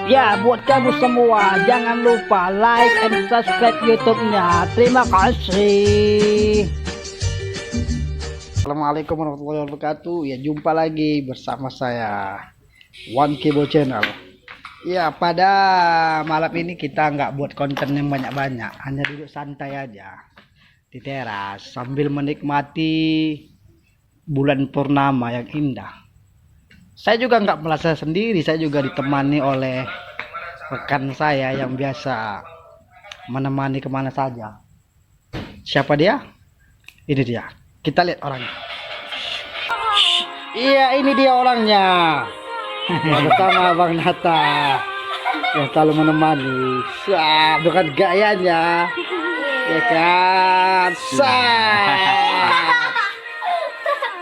Ya, buat kamu semua, jangan lupa like and subscribe YouTube-nya. Terima kasih. Assalamualaikum warahmatullahi wabarakatuh. Ya, jumpa lagi bersama saya One Kibo Channel. Ya, pada malam ini kita nggak buat konten yang banyak-banyak, hanya duduk santai aja di teras sambil menikmati bulan purnama yang indah. Saya juga nggak merasa sendiri, saya juga ditemani oleh rekan saya yang biasa menemani kemana saja. Siapa dia? Ini dia. Kita lihat orangnya. Iya, ini dia orangnya. Bersama Bang Nata yang selalu menemani. Bukan gayanya, ya kan?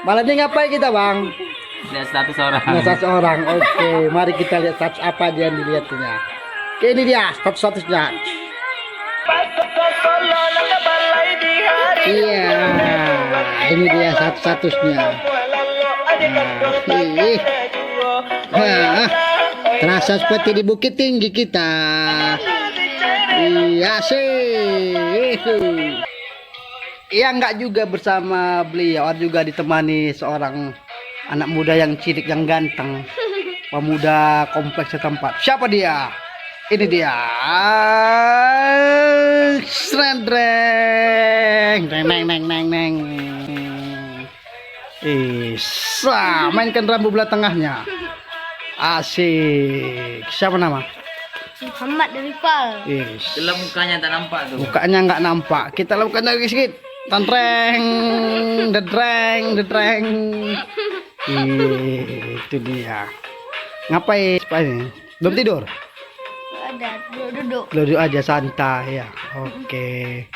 Malam ini ngapain kita, Bang? Lihat status orang. Lihat status orang. Oke, mari kita lihat status apa dia yang dilihatnya. Oke, ini dia statusnya. Iya, ini dia statusnya. Terasa seperti di Bukit Tinggi kita. Iya sih. Iya, enggak juga bersama beliau, juga ditemani seorang anak muda yang cilik, yang ganteng, pemuda kompleks setempat. Siapa dia? Ini dia. Srendreng, neng. Mainkan rambu belah tengahnya. Asik. Siapa nama? Muhammad Rifal. Itulah mukanya tak nampak tuh. Mukanya nggak nampak. Kita lakukan lagi sedikit. Tantreng, dedreng. Itu dia. Ngapain? Belum tidur? Ada duduk. Duduk aja santai ya. Oke.